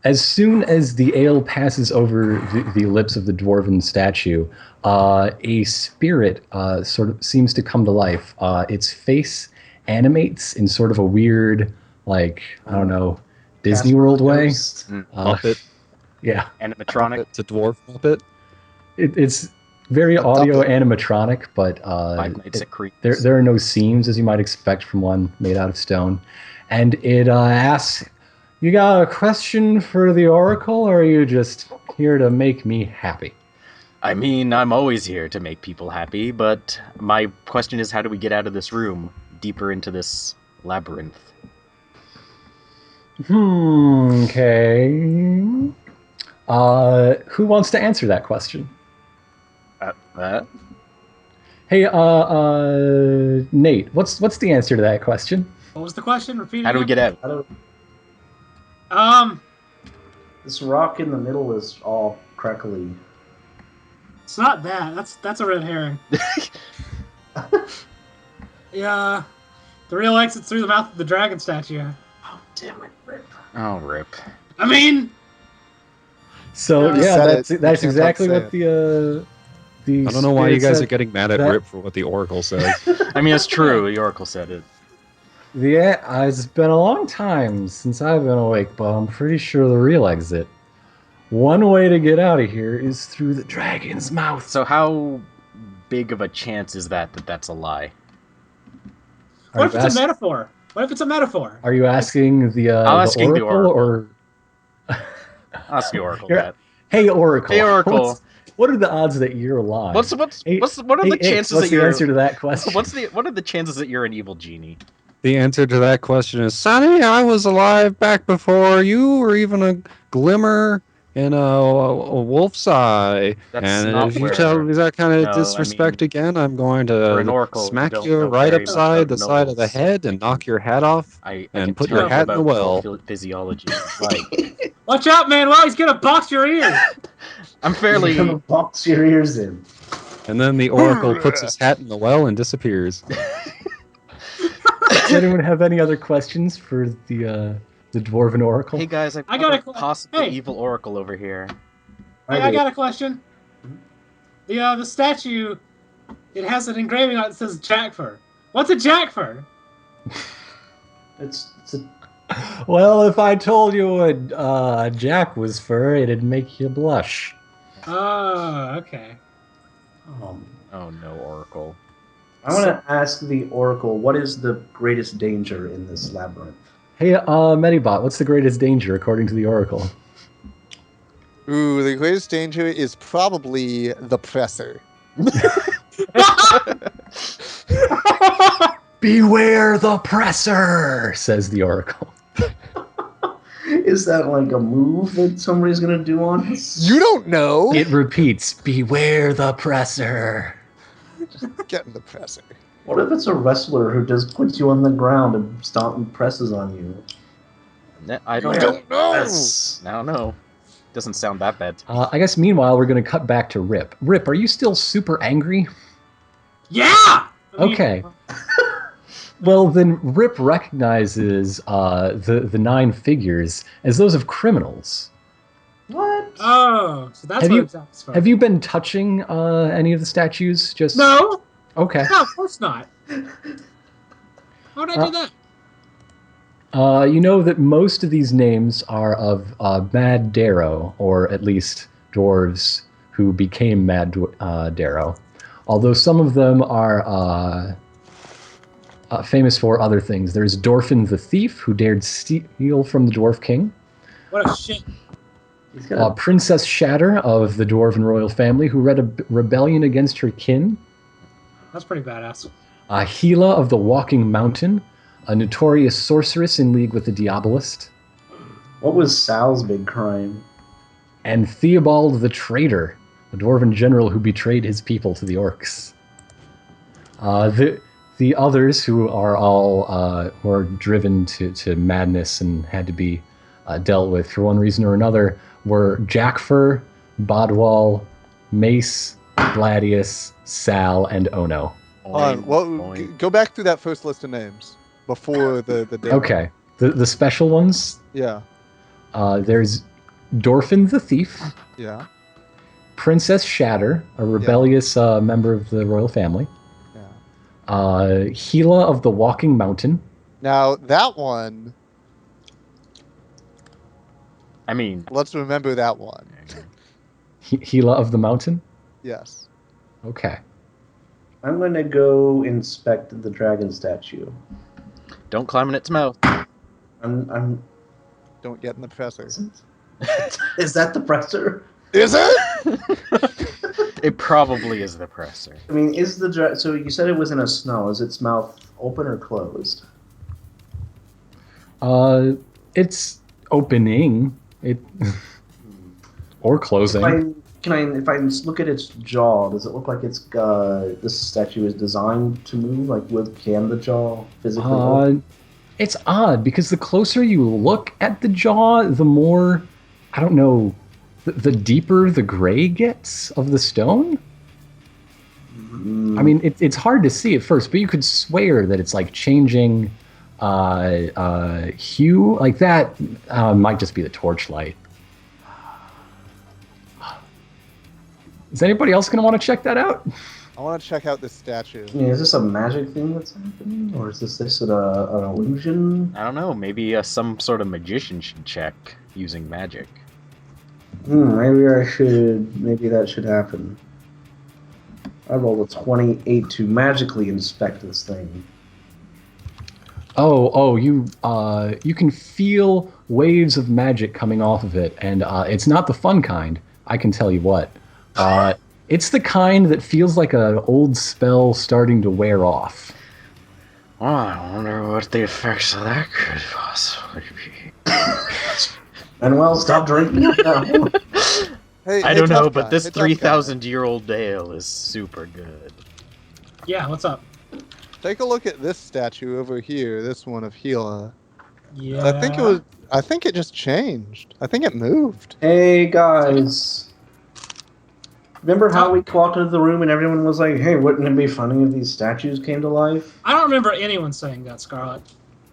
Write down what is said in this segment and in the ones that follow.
As soon as the ale passes over the lips of the dwarven statue, a spirit sort of seems to come to life. Its face animates in sort of a weird, like, I don't know, Disney Casper World the way. Ghost. Muppet. Yeah, Animatronic. It's a dwarf Muppet. it's very A audio Duppet. animatronic, but Five Nights at Creep's. there are no seams as you might expect from one made out of stone. And it asks, "You got a question for the Oracle, or are you just here to make me happy?" I mean, I'm always here to make people happy, but my question is, how do we get out of this room, deeper into this labyrinth? Okay. Who wants to answer that question? Hey, Nate, what's the answer to that question? What was the question? Repeat it How do we again. get out? I don't. This rock in the middle is all crackly. It's not that. That's a red herring. Yeah. The real exit's through the mouth of the dragon statue. Oh, damn it, Rip. Oh, rip. I mean, So You yeah, said that's it. You that's can't exactly unsay what the I don't know why you spirit guys said. are getting mad at that- Rip for what the Oracle says. I mean, it's true. The Oracle said it. Yeah, it's been a long time since I've been awake, but I'm pretty sure the real exit. One way to get out of here is through the dragon's mouth. So how big of a chance is that that's a lie? what if you it's ask- a metaphor? What if it's a metaphor? Are you asking the asking the Oracle, Oracle. or Ask the Oracle Here- that. hey Oracle? Hey, Oracle. What are the odds that you're lying? What are the chances what's that the you're answer to that question? what are the chances that you're an evil genie? The answer to that question is, Sonny, I was alive back before you were even a glimmer in a wolf's eye. That's and not if you where- tell me that kind of No, I disrespect mean, again, I'm going for an to oracle, you smack don't you know right very much upside about the side of the nobles. head and knock your hat off. I And can put tell your hat in the about well. physiology. Like, Watch out, man! Well, he's gonna box your ears. I'm You're fairly. gonna box your ears in. And then the Oracle puts his hat in the well and disappears. Does anyone have any other questions for the dwarven oracle? Hey guys, I got got a a possible hey. evil oracle over here. Hey, I got a question. The statue, it has an engraving on it that says Jackfur. What's a Jackfur? It's a Well, if I told you what Jack was fur, it'd make you blush. Oh, okay. Oh no, Oracle. I want to ask the Oracle, what is the greatest danger in this labyrinth? Hey, Medibot, what's the greatest danger according to the oracle? Ooh, the greatest danger is probably the presser. Beware the presser, says the oracle. Is that like a move that somebody's gonna do on us? You don't know. It repeats, beware the presser. Get in the presser. What if it's a wrestler who just puts you on the ground and presses on you? I don't You know. don't know. Yes. I don't know. Doesn't sound that bad. I guess meanwhile, we're going to cut back to Rip. Rip, are you still super angry? Yeah. I mean, Okay. Well, then Rip recognizes the nine figures as those of criminals. What? Oh, so that's Have what you- it's for. Have you been touching any of the statues? Just No. Okay. No, of course not. How would I do that? You know that most of these names are of Mad Darrow, or at least dwarves who became Mad Darrow. Although some of them are famous for other things. There's Dorfin the Thief, who dared steal from the Dwarf King. What a shit. He's got Princess Shatter of the Dwarven royal family, who led a rebellion against her kin. That's pretty badass. Gila of the Walking Mountain, a notorious sorceress in league with the Diabolist. what was Sal's big crime? And Theobald the Traitor, a dwarven general who betrayed his people to the orcs. The others, who are all were driven to madness and had to be dealt with for one reason or another, were Jackfur, Bodwall, Mace, Gladius, Sal, and Ono. Go back through that first list of names before the demo. Okay, the special ones. Yeah. There's Dorfin the Thief, Yeah. Princess Shatter, a rebellious member of the royal family, Yeah. Gila of the Walking Mountain. Now that one, I mean, let's remember that one. Gila of the Mountain? Yes. Okay. I'm going to go inspect the dragon statue. don't climb in its mouth. I'm. Don't get in the presser. Is that the presser? Is it? It probably is the presser. I mean, is the so you said it was in a snow. Is its mouth open or closed? It's opening. It or closing. If I look at its jaw, does it look like it's this statue is designed to move? Like, can the jaw physically open? It's odd because the closer you look at the jaw, the more, I don't know, the deeper the gray gets of the stone. I mean, it's hard to see at first, but you could swear that it's like changing hue. Like that might just be the torchlight. Is anybody else going to want to check that out? I want to check out this statue. I mean, is this a magic thing that's happening, or is this an illusion? I don't know. Maybe some sort of magician should check using magic. Maybe that should happen. I rolled a 28 to magically inspect this thing. You can feel waves of magic coming off of it, and it's not the fun kind. I can tell you what. It's the kind that feels like an old spell starting to wear off. Oh, I wonder what the effects of that could possibly be. And well, stop drinking now. I don't know, but this 3,000-year-old ale is super good. Yeah, what's up? Take a look at this statue over here. This one of Gila. Yeah. I think it just changed. I think it moved. Hey guys. Remember how we walked into the room and everyone was like, hey, wouldn't it be funny if these statues came to life? I don't remember anyone saying that, Scarlet.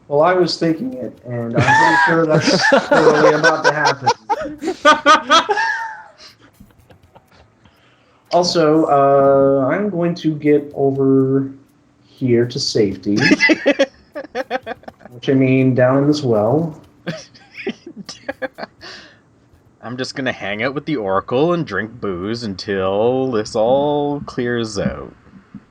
Well, I was thinking it, and I'm pretty sure that's totally about to happen. Also, I'm going to get over here to safety. Which I mean down in this well. I'm just gonna hang out with the Oracle and drink booze until this all clears out.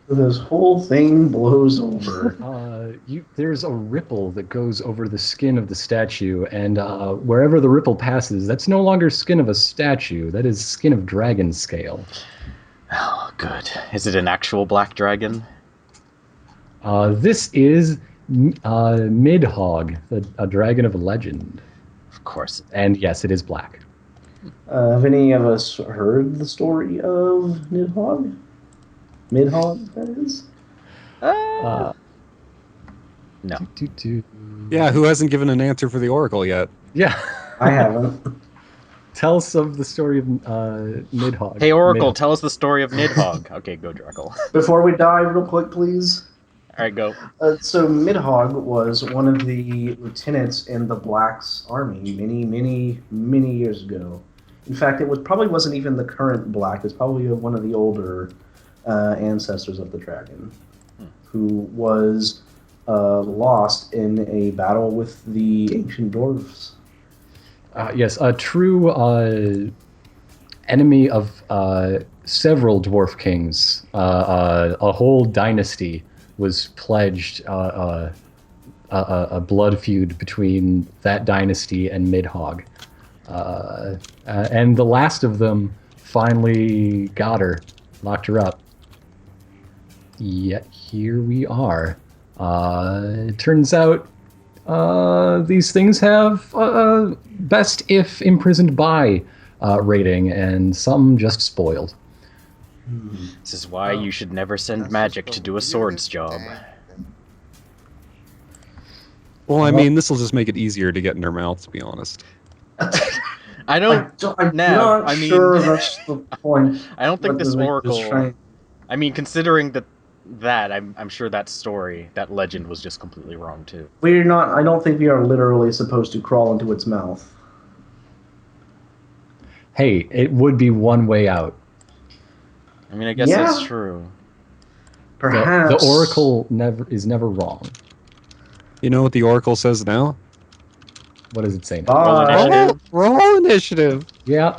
This whole thing blows over. There's a ripple that goes over the skin of the statue, and wherever the ripple passes, that's no longer skin of a statue. That is skin of dragon scale. Oh, good. Is it an actual black dragon? This is Midhogg, a dragon of legend. Of course. And yes, it is black. Have any of us heard the story of Midhogg? Midhogg, that is? No. Yeah, who hasn't given an answer for the Oracle yet? Yeah. I haven't. Tell us of the story of Midhogg. Hey, Oracle, tell us the story of Midhogg. Okay, go, Drackle. Before we die, real quick, please. Alright, go. So Midhogg was one of the lieutenants in the Black's army many years ago. In fact, probably wasn't even the current Black. It's probably one of the older ancestors of the dragon, who was lost in a battle with the ancient dwarves. Yes, a true enemy of several dwarf kings. A whole dynasty was pledged a blood feud between that dynasty and Midhogg. And the last of them finally got her, locked her up. Yet here we are. It turns out these things have best if imprisoned by rating, and some just spoiled. This is why you should never send magic to do a sword's job. Well, I mean, this will just make it easier to get in her mouth, to be honest. I don't. I'm now, not I mean, sure that's the point. I don't think What this the- Oracle. I mean, considering that, I'm sure that story, that legend, was just completely wrong too. We're not. I don't think we are literally supposed to crawl into its mouth. Hey, it would be one way out. I mean, I guess Yeah. that's true. Perhaps The Oracle is never wrong. You know what the Oracle says now? What does it say now? Roll Bye. initiative. Roll initiative. Yeah.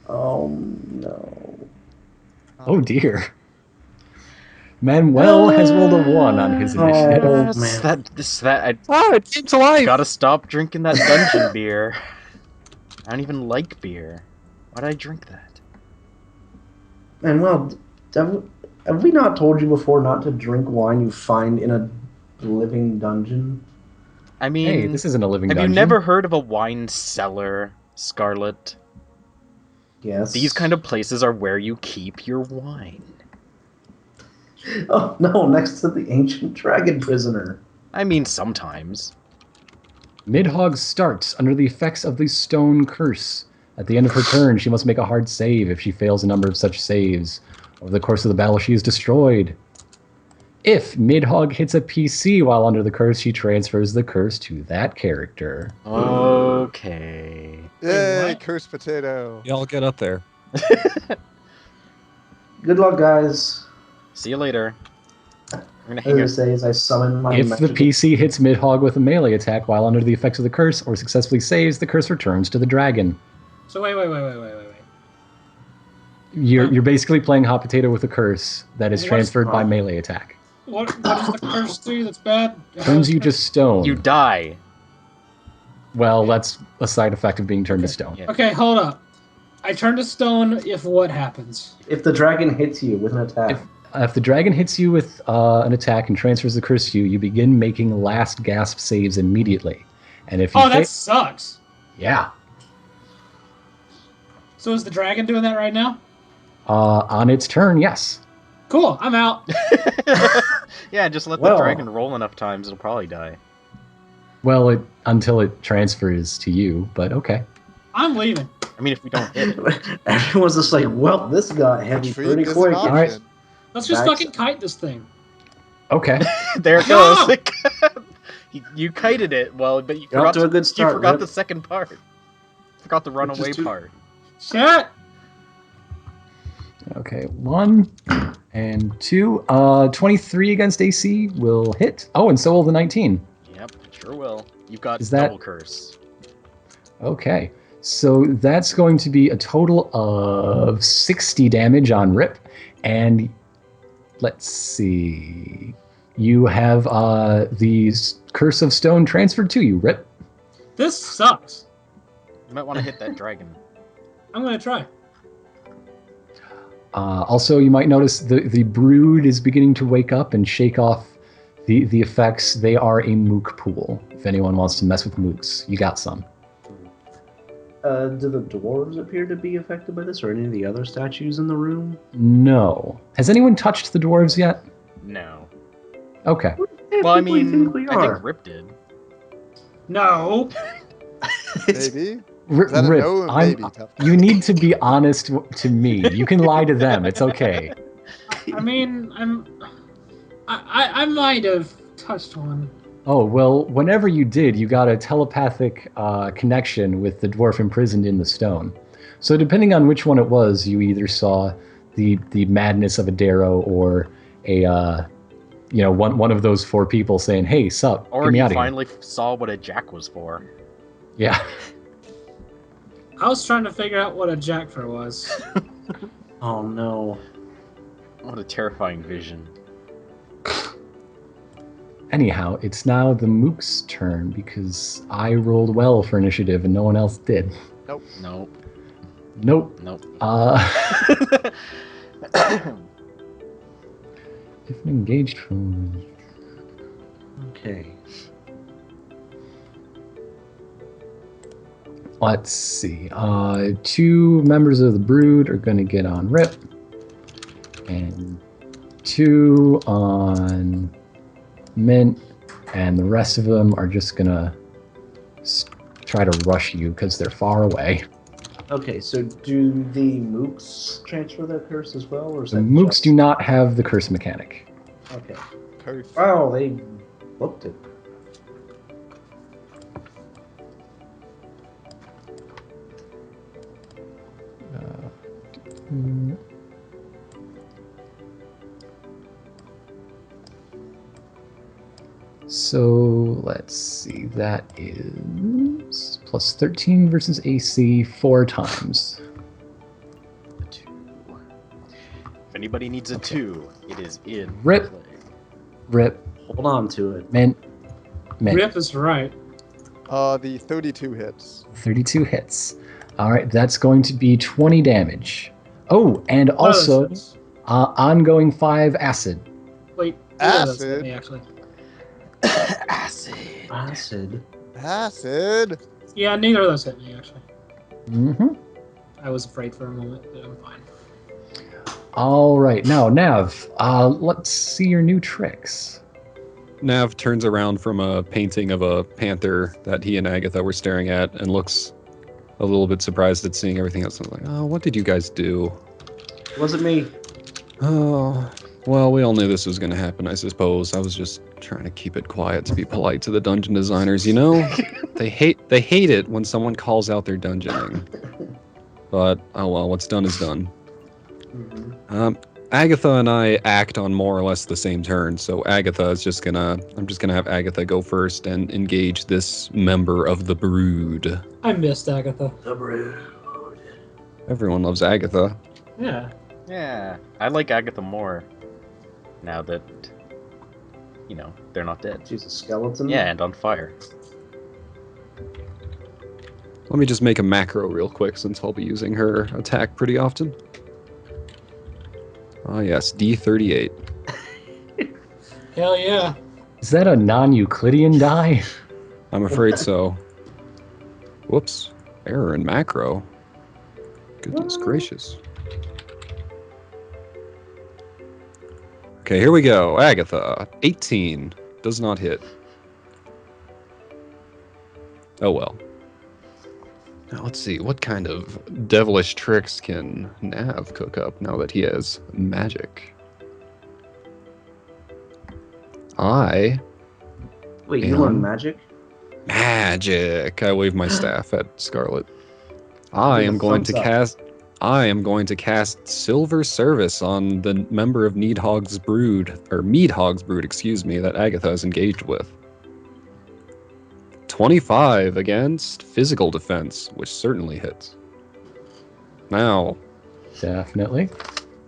Oh no. Oh dear. Manuel has rolled a 1 on his initiative. Oh, Yes, man. I Oh, it came to life. gotta stop drinking that dungeon beer. I don't even like beer. Why did I drink that? And well, have we not told you before not to drink wine you find in a living dungeon? I mean, Hey, this isn't a living have dungeon. you never heard of a wine cellar, Scarlet? Yes. These kind of places are where you keep your wine. Oh no, next to the ancient dragon prisoner. I mean, sometimes. Midhogg starts under the effects of the stone curse. At the end of her turn, she must make a hard save. If she fails a number of such saves, over the course of the battle, she is destroyed. If Midhogg hits a PC while under the curse, she transfers the curse to that character. Okay. Yay, what? cursed potato. Y'all get up there. Good luck, guys. See you later. I'm gonna As hang I out. say, as I summon my If the magical... PC hits Midhogg with a melee attack while under the effects of the curse or successfully saves, the curse returns to the dragon. So wait. You're basically playing hot potato with a curse that is What's transferred by wrong? melee attack. What does the curse do that's bad? Turns you to stone. You die. Well, that's a side effect of being turned to stone. Yeah. Okay, hold up. I turn to stone if what happens? If the dragon hits you with an attack. If the dragon hits you with an attack and transfers the curse to you, you begin making last gasp saves immediately. And if you Oh, that sucks. yeah, So is the dragon doing that right now? on its turn, yes. Cool, I'm out. Yeah, just let the Well. dragon roll enough times, it'll probably die. Well, until it transfers to you, but okay. I'm leaving. I mean, if we don't hit it. Everyone's just like, well, this got heavy Retreat pretty is an quick. option. Alright. Let's just That's- fucking kite this thing. Okay. There it No! goes. You kited it, well, but you You're off forgot, to a good start, you forgot Rip. the second part. Forgot the runaway Which is too- part. Shit! Okay, 1 and 2. 23 against AC will hit. Oh, and so will the 19. Yep, sure will. You've got Is that- double curse. Okay, so that's going to be a total of 60 damage on Rip. And let's see. You have the Curse of Stone transferred to you, Rip. This sucks. You might want to hit that dragon. I'm gonna try. Also, you might notice the brood is beginning to wake up and shake off the effects. They are a mook pool. If anyone wants to mess with mooks, you got some. Do the dwarves appear to be affected by this, or any of the other statues in the room? No. Has anyone touched the dwarves yet? No. Okay. Well, I People you mean, think we I are? think Rip did. No. Maybe? Is that a Rip, no or I'm- maybe? Tough you need to be honest to me. You can lie to them. It's okay. I mean, I might have touched one. Oh, well, whenever you did, you got a telepathic connection with the dwarf imprisoned in the stone. So depending on which one it was, you either saw the madness of a Darrow or a one of those 4 people saying, "Hey, sup, Or get me you out of here." finally saw what a jack was for. Yeah. I was trying to figure out what a jackfur was. Oh no. What a terrifying vision. Anyhow, it's now the mook's turn because I rolled well for initiative and no one else did. Nope. Nope. Nope. If engaged from... Okay. Let's see. 2 members of the brood are going to get on Rip. And 2 on Mint. And the rest of them are just going to try to rush you because they're far away. Okay, so do the mooks transfer their curse as well, or is The that mooks just- do not have the curse mechanic. Okay. curse. Oh, they booked it. So let's see. That is plus 13 versus AC 4 times. A 2. If anybody needs a 2, it is in Rip. play. Rip. Hold on to it. Mint. Rip is right. The 32 hits. 32 hits. All right, that's going to be 20 damage. Oh, and One of those also hits. ongoing 5 acid. Wait, yeah, that's Acid? me, actually. Acid. Acid. Acid. Yeah, neither of those hit me, actually. Mm-hmm. I was afraid for a moment, but I'm fine. All right, now Nav, let's see your new tricks. Nav turns around from a painting of a panther that he and Agatha were staring at and looks a little bit surprised at seeing everything else. I'm like, oh, what did you guys do? Wasn't me. Oh, well, we all knew this was going to happen, I suppose. I was just trying to keep it quiet to be polite to the dungeon designers, you know? They hate it when someone calls out their dungeoning. But, oh well, what's done is done. Mm-hmm. Agatha and I act on more or less the same turn, so I'm just gonna have Agatha go first and engage this member of the brood. I missed Agatha. The brood. Everyone loves Agatha. Yeah. Yeah, I like Agatha more now that, they're not dead. She's a skeleton. Yeah, and on fire. Let me just make a macro real quick since I'll be using her attack pretty often. Ah yes, D38. Hell yeah. Is that a non-Euclidean die? I'm afraid so. Whoops. Error in macro. Goodness gracious. Okay, here we go. Agatha. 18. Does not hit. Oh well. Now let's see. What kind of devilish tricks can Nav cook up now that he has magic? Wait, you Yeah. learn magic? Magic. I wave my staff at Scarlet. I Give am a going to thumbs up. cast Silver Service on the member of Midhogg's brood, excuse me, that Agatha is engaged with. 25 against physical defense, which certainly hits. Now, Definitely.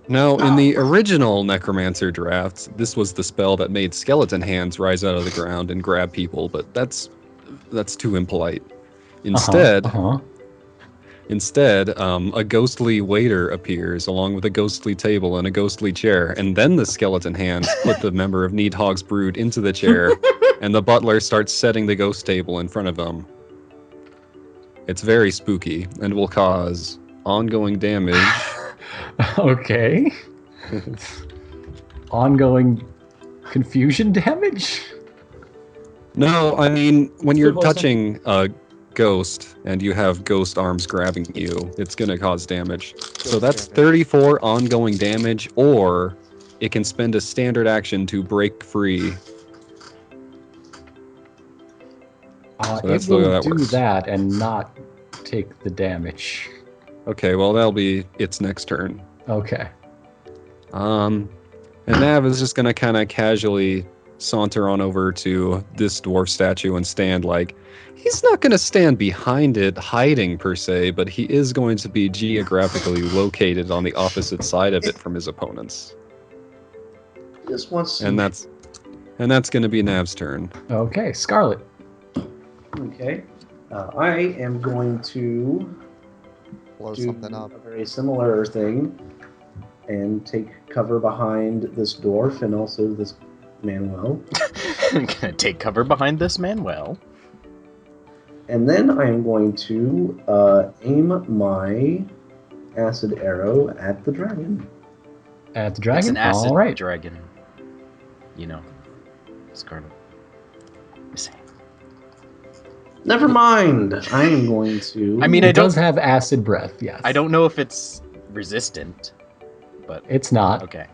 in the original Necromancer drafts, this was the spell that made skeleton hands rise out of the ground and grab people, but that's too impolite. Instead, a ghostly waiter appears along with a ghostly table and a ghostly chair, and then the skeleton hands put the member of Needhogg's brood into the chair, and the butler starts setting the ghost table in front of them. It's very spooky and will cause ongoing damage. Okay. Ongoing confusion damage? No, I mean, when you're Good voice, touching a ghost and you have ghost arms grabbing you, it's going to cause damage. So that's 34 ongoing damage, or it can spend a standard action to break free. So that's It the way will that do works. that and not take the damage. Okay, well, that'll be its next turn. Okay. And Nav is just going to kind of casually saunter on over to this dwarf statue and stand like, he's not going to stand behind it hiding per se, but he is going to be geographically located on the opposite side of it from his opponents. Just wants And that's going to be Nav's turn. Okay, Scarlet. Okay. I am going to Blow do something up. a very similar thing and take cover behind this dwarf and also this Manuel. I'm gonna take cover behind this Manuel. And then I am going to aim my acid arrow at the dragon. At the It's dragon? an acid All right. dragon. Scarlet. Missing. Never mind. I am going to. I mean, It does have acid breath, yes. I don't know if it's resistant, but It's not. okay.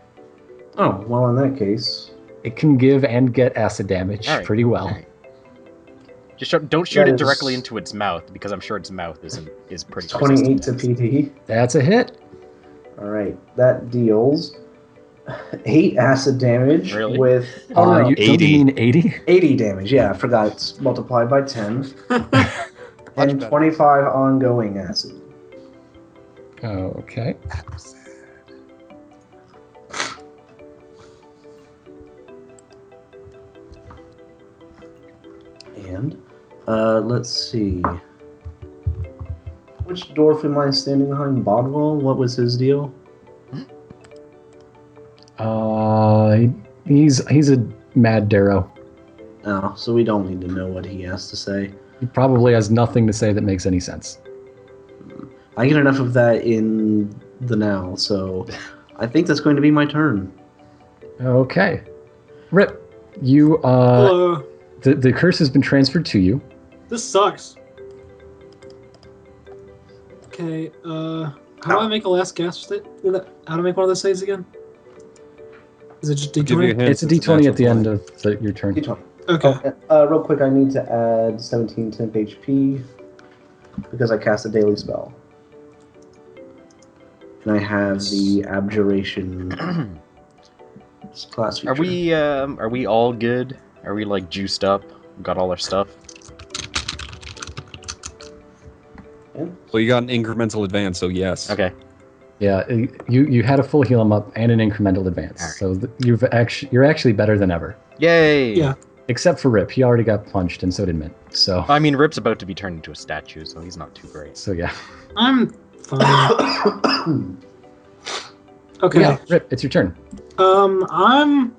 Oh, well, in that case. It can give and get acid damage All right, pretty well. all right. Just don't shoot That it directly is- into its mouth, because I'm sure its mouth is pretty 28 to resistant. PT. That's a hit. All right. That deals 8 acid damage Really? with oh no, Don't you 80. mean 80? 80 damage. Yeah, I forgot it's multiplied by 10 and better. 25 ongoing acid. Okay. And let's see. Which dwarf am I standing behind? Bodwell? What was his deal? He's a mad Darrow. Oh, so we don't need to know what he has to say. He probably has nothing to say that makes any sense. I get enough of that in the now, so I think that's going to be my turn. Okay. Rip, you Hello. the curse has been transferred to you. This sucks. Okay, how do I make a last gasp how to make one of those saves again? Is it just Give you a D20? hint. It's a d20 at the end natural of your turn. D20. Okay. Real quick, I need to add 17 temp HP because I cast a daily spell. And I have the abjuration class feature. Are we all good? Are we like juiced up? Got all our stuff? Well, you got an incremental advance, so yes. Okay. Yeah, you had a full heal 'em up and an incremental advance, Alright. so you're actually better than ever. Yay! Yeah. Except for Rip, he already got punched, and so did Mint. So I mean, Rip's about to be turned into a statue, so he's not too great. yeah. I'm fine. Okay. Yeah, Rip, it's your turn. I'm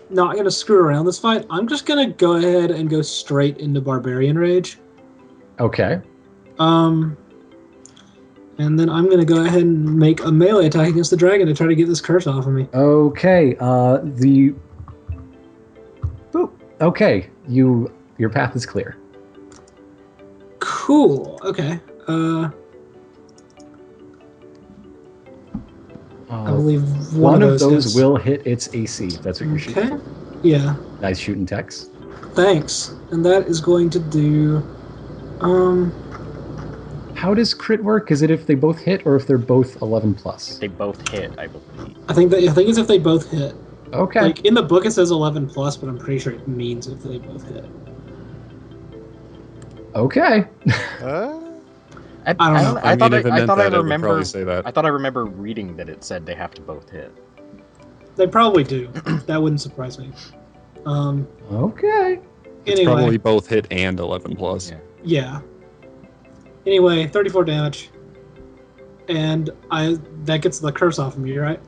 not gonna screw around this fight. I'm just gonna go ahead and go straight into Barbarian Rage. Okay. And then I'm gonna go ahead and make a melee attack against the dragon to try to get this curse off of me. Okay. Boop. Okay. Your path is clear. Cool. Okay. I believe One of those hits. will hit its AC. If that's what you're shooting. Okay. Yeah. Nice shooting, Tex. Thanks. And that is going to do. How does crit work? Is it if they both hit or if they're both 11 plus? They both hit, I believe. I think it's if they both hit. Okay. Like in the book it says 11 plus, but I'm pretty sure it means if they both hit. Okay. I don't know. I thought if it I meant thought I that, it would remember. probably say that. I thought I remember reading that it said they have to both hit. They probably do. That wouldn't surprise me. Okay. It's Anyway, probably both hit and 11 plus. Yeah. yeah. Anyway, 34 damage, and that gets the curse off of me, right?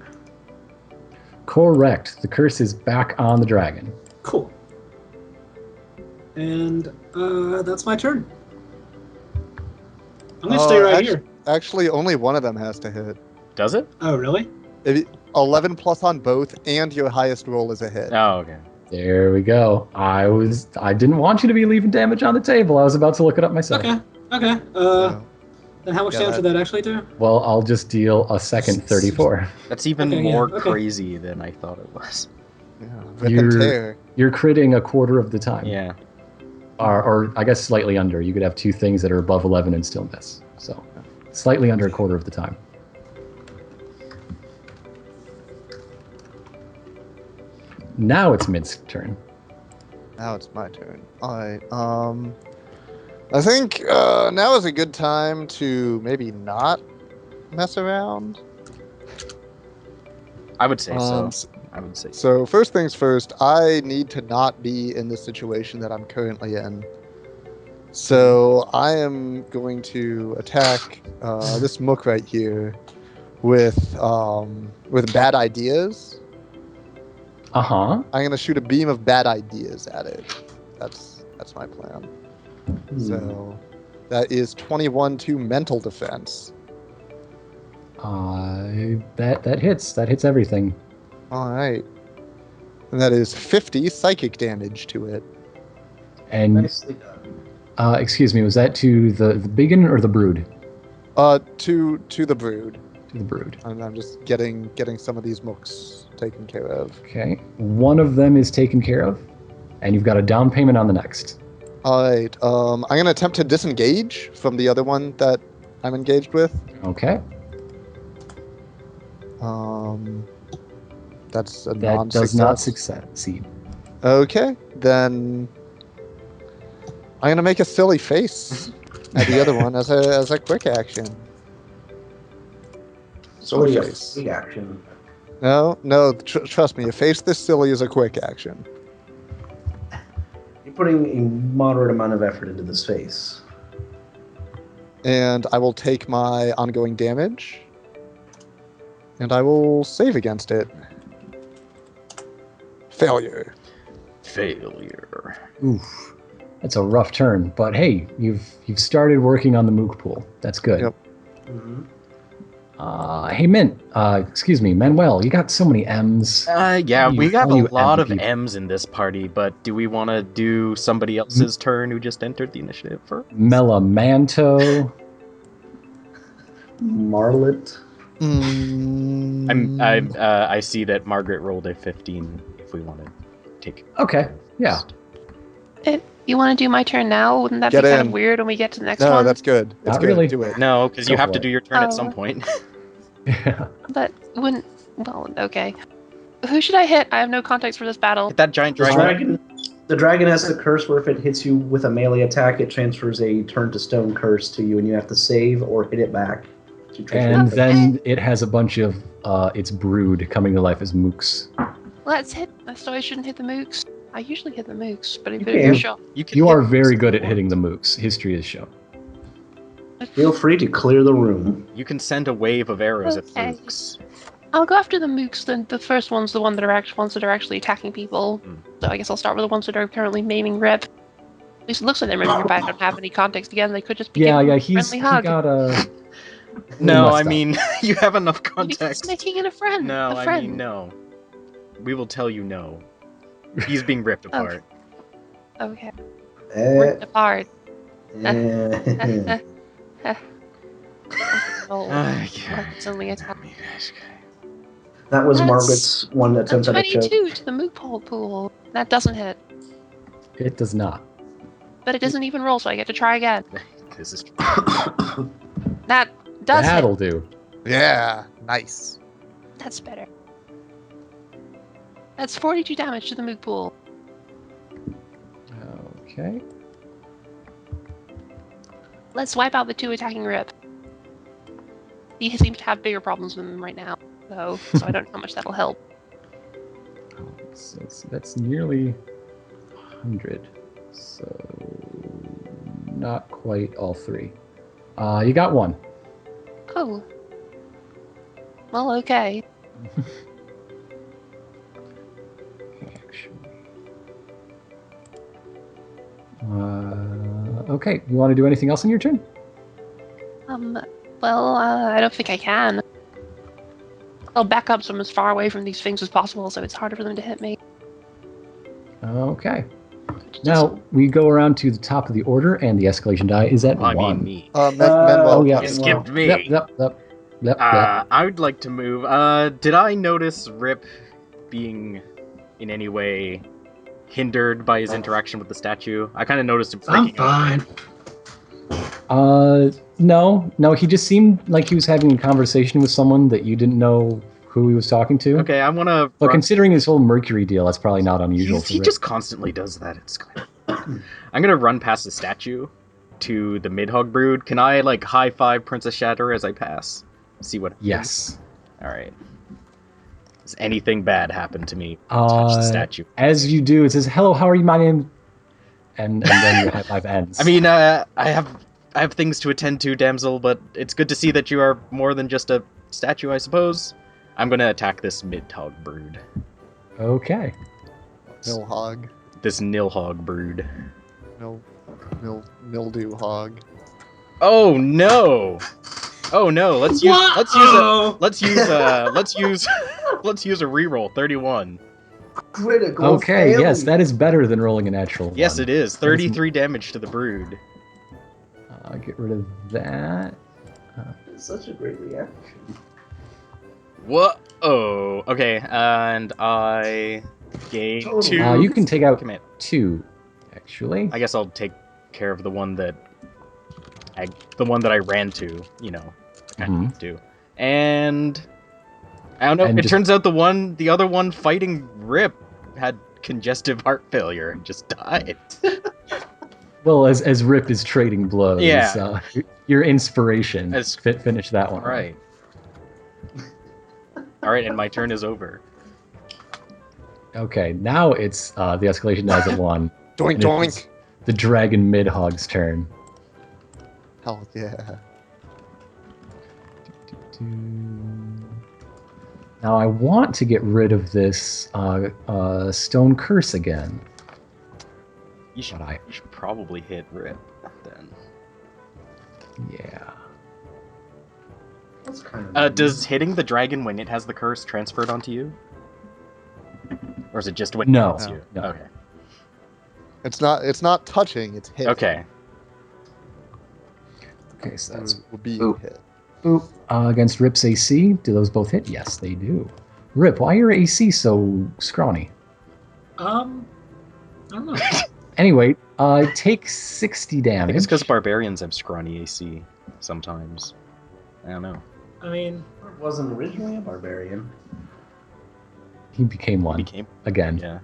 Correct. The curse is back on the dragon. Cool. And that's my turn. I'm gonna stay right here. Actually, only one of them has to hit. Does it? Oh, really? 11 plus on both, and your highest roll is a hit. Oh, okay. There we go. I didn't want you to be leaving damage on the table. I was about to look it up myself. Okay. Okay. So, Then how much Yeah, damage would that actually do? Well, I'll just deal a second 34. That's even Okay, yeah, more okay. crazy than I thought it was. yeah, rip and tear. You're critting a quarter of the time. Yeah. Or I guess slightly under. You could have two things that are above 11 and still miss. So slightly under a quarter of the time. Now it's Mint's turn. Now it's my turn. Alright, I think now is a good time to maybe not mess around. I would say so. S- I would say so. So first things first, I need to not be in the situation that I'm currently in. So I am going to attack this mook right here with bad ideas. Uh-huh. I'm gonna shoot a beam of bad ideas at it. That's my plan. So that is 21 to mental defense. That hits. That hits everything. All right, and that is 50 psychic damage to it. And Nicely done. excuse me, was that to the biggin or the brood? To the brood. To the brood. And I'm just getting some of these mooks taken care of. Okay. One of them is taken care of, and you've got a down payment on the next. All right. I'm gonna attempt to disengage from the other one that I'm engaged with. Okay. That's a That does not non-success. succeed. Okay, then I'm gonna make a silly face at the other one as a quick action. It's Silly really a face. free action. No, trust me, a face this silly is a quick action. You're putting a moderate amount of effort into this face. And I will take my ongoing damage. And I will save against it. Failure. Failure. Oof. That's a rough turn, but hey, you've started working on the mook pool. That's good. Yep. Mm-hmm. Hey, excuse me, Manuel, you got so many M's. Yeah, You- we have all a you lot of people. M's in this party, but do we want to do somebody else's turn who just entered the initiative first? Melamanto. Marlet. I see that Margaret rolled a 15. If we want to take. Okay, yeah. You want to do my turn now? Wouldn't that Get be kind of in. weird when we get to the next No, one? that's good. It's Not good. really. Do it. No, because you Go have for to it. do your turn at Oh. some point. Yeah. But wouldn't. Well, okay. Who should I hit? I have no context for this battle. Hit that giant The dragon. the dragon has a curse where if it hits you with a melee attack, it transfers a turn to stone curse to you, and you have to save or hit it back. To transfer And it. then it has a bunch of its brood coming to life as mooks. Let's hit. So I shouldn't hit the mooks. I usually hit the mooks, but if You it's can. a shot. can You hit are very good at once. hitting the mooks. History has shown. Feel free to clear the room. You can send a wave of arrows Okay. at mooks. I'll go after the mooks. Then the first one's the one that are ones that are actually attacking people. So I guess I'll start with the ones that are currently maiming Rip. At least it looks like they're maiming Rip. I don't have any context. Again, they could just be giving him a friendly He hug. got a. No, messed I up. mean you have enough Maybe he's context. making in a friend. No, a I friend. mean no. We will tell you no. He's being ripped apart. Okay. Eh, Ripped apart. eh. Oh, Ah, it's only a time. That was That's Margaret's one attempt at a choke. 22 to the mook pool. That doesn't hit. It does not. But it doesn't even roll, so I get to try again. This is That does That'll hit. do. Yeah, nice. That's better. That's 42 damage to the mook pool. Okay. Let's wipe out the two attacking Rip. He seems to have bigger problems than him right now, so I don't know how much that'll help. So that's nearly 100. So not quite all three. You got one. Oh. Well, okay. Actually. Okay. You want to do anything else in your turn? Well, I don't think I can. I'll back up so I'm as far away from these things as possible, so it's harder for them to hit me. Okay. Now we go around to the top of the order, and the escalation die is at I 1. mean me. Manuel. Oh yeah. You skipped me. Yep. I would like to move. Did I notice Rip being in any way hindered by his interaction with the statue? I kind of noticed him I'm freaking out. fine. No. He just seemed like he was having a conversation with someone that you didn't know who he was talking to. Okay, I want to. But considering his whole Mercury deal, that's probably not unusual for He Rip. just constantly does that. It's good. I'm gonna run past the statue to the Midhogg brood. Can I like high five Princess Shatter as I pass? See what. Yes. All right. Does anything bad happen to me? Touch the statue. As you do, it says, "Hello, how are you? My name," and then your high five ends. I mean, I have things to attend to, damsel, but it's good to see that you are more than just a statue, I suppose. I'm gonna attack this Midhogg brood. Okay. Milhog. This Nilhogg brood. Mildew hog. Oh no! Oh no! Let's use a reroll. 31. Critical. Okay. failure. Yes, that is better than rolling a natural. Yes, one. it is. 33 damage to the brood. Get rid of that. It's such a great reaction. What? Oh, okay. And I gain Total. 2. You can take out Commit. 2, actually. I guess I'll take care of the one that I ran to. You know, I Mhm. need to. And I don't know. And It just- turns out the other one fighting Rip had congestive heart failure and just died. Well, as Rip is trading blows, Yeah. Your inspiration. As- Finish that one. Right. All right, and my turn is over. Okay, now it's the escalation dies at 1. Doink, And doink. it's the Dragon Midhogg's turn. Hell yeah. Now I want to get rid of this stone curse again. You should probably hit Rip then. Yeah. That's kind of. Does hitting the dragon when it has the curse transferred onto you? Or is it just when No, it hits you? no. Okay. It's not touching, it's hit. Okay. Okay, so that's Will be Oop. hit. Oop. Against Rip's AC. Do those both hit? Yes, they do. Rip, why are your AC so scrawny? I don't know. Anyway, take 60 I think damage. it's because barbarians have scrawny AC sometimes. I don't know. I mean, It wasn't originally a barbarian. He became one Became again. yeah.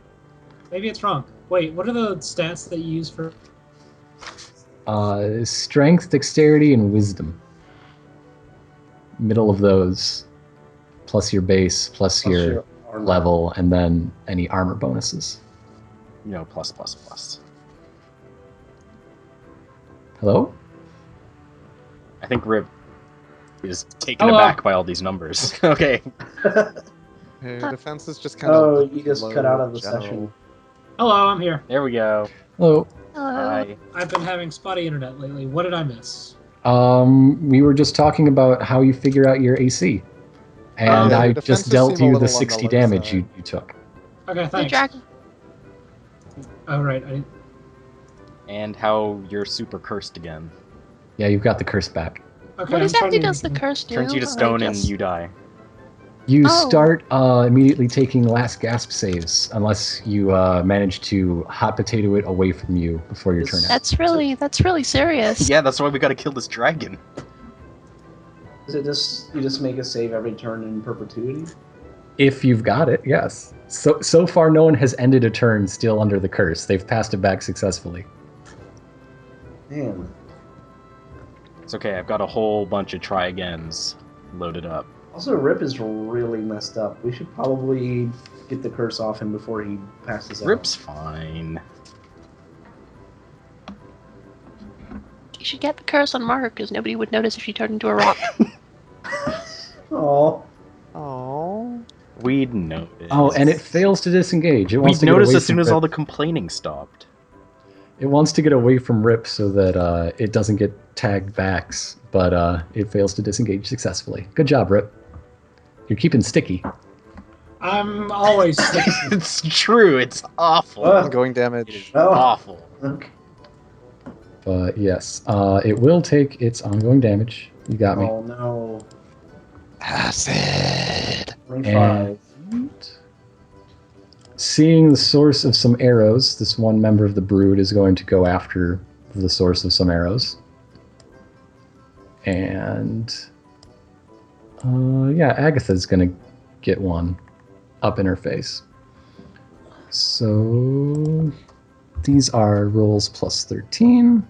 maybe it's wrong. Wait, what are the stats that you use for? Strength, dexterity, and wisdom. Middle of those, plus your base, plus Plus your armor. level, and then any armor bonuses. You know, plus plus plus. Hello? I think Rip is taken Hello. aback by all these numbers. Okay. Her defense is just kind of. Oh, you just cut out of the general. session. Hello, I'm here. There we go. Hello. Hello. Hi. I've been having spotty internet lately. What did I miss? We were just talking about how you figure out your AC. And Yeah, I your just defenses dealt seem a you little the on the 60 low damage side. you took. Okay, The thanks. dragon. Oh, right. I, And how you're super cursed again. Yeah, you've got the curse back. okay, What I'm exactly trying to- does the curse do? Turns you to I stone and guess- you die. You Oh. start immediately taking last gasp saves unless you manage to hot potato it away from you before your turn ends. That's really serious. Yeah, that's why we gotta kill this dragon. Is it just you just make a save every turn in perpetuity? If you've got it, yes. So far, no one has ended a turn still under the curse. They've passed it back successfully. Man, It's okay, I've got a whole bunch of try agains loaded up. also Rip is really messed up. We should probably get the curse off him before he passes out. Rip's fine. You should get the curse on Mark because nobody would notice if she turned into a rock. Oh, Oh. We'd notice. Oh, and it fails to disengage. It wants We'd to get notice away as soon from as Rip. all the complaining stopped. It wants to get away from Rip so that it doesn't get tagged backs, but it fails to disengage successfully. Good job, Rip. You're keeping sticky. I'm always sticky. It's true, it's awful. Ongoing It damage. is Oh. awful. okay. But yes, it will take its ongoing damage. You got me. Oh no. Acid. 25. And seeing the source of some arrows, this one member of the brood is going to go after the source of some arrows. And yeah, Agatha's going to get one up in her face. So these are rolls plus 13.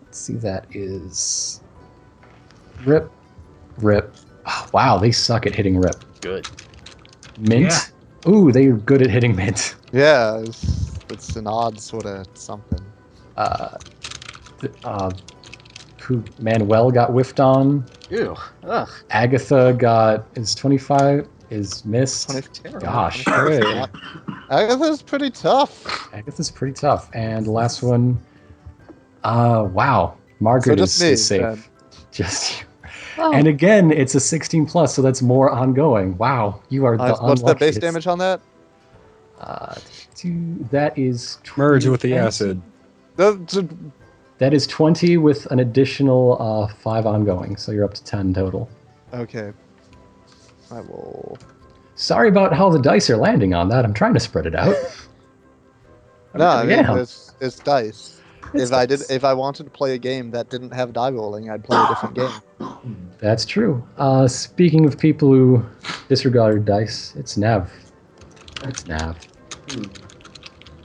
Let's see, that is Rip, Rip. Oh, wow, they suck at hitting Rip. Good. Mint. Yeah. Ooh, they're good at hitting Mint. Yeah, it's an odd sort of something. Who Manuel got whiffed on. Ew. Ugh. Agatha is 25 is missed. 20 Gosh, Hooray. Agatha's pretty tough. Agatha's pretty tough. And the last one, wow, Margaret So just is me, safe. then. Just you. Oh, And again, it's a 16 plus, so that's more ongoing. Wow, you are the What's the base unluckiest. damage on that? That is Merge with the 20. acid. That is 20 with an additional 5 ongoing, so you're up to 10 total. Okay. I will. Sorry about how the dice are landing on that. I'm trying to spread it out. No, I mean, Yeah. it's dice. If I wanted to play a game that didn't have die rolling, I'd play a different game. That's true. Speaking of people who disregard dice, it's Nav. It's Nav.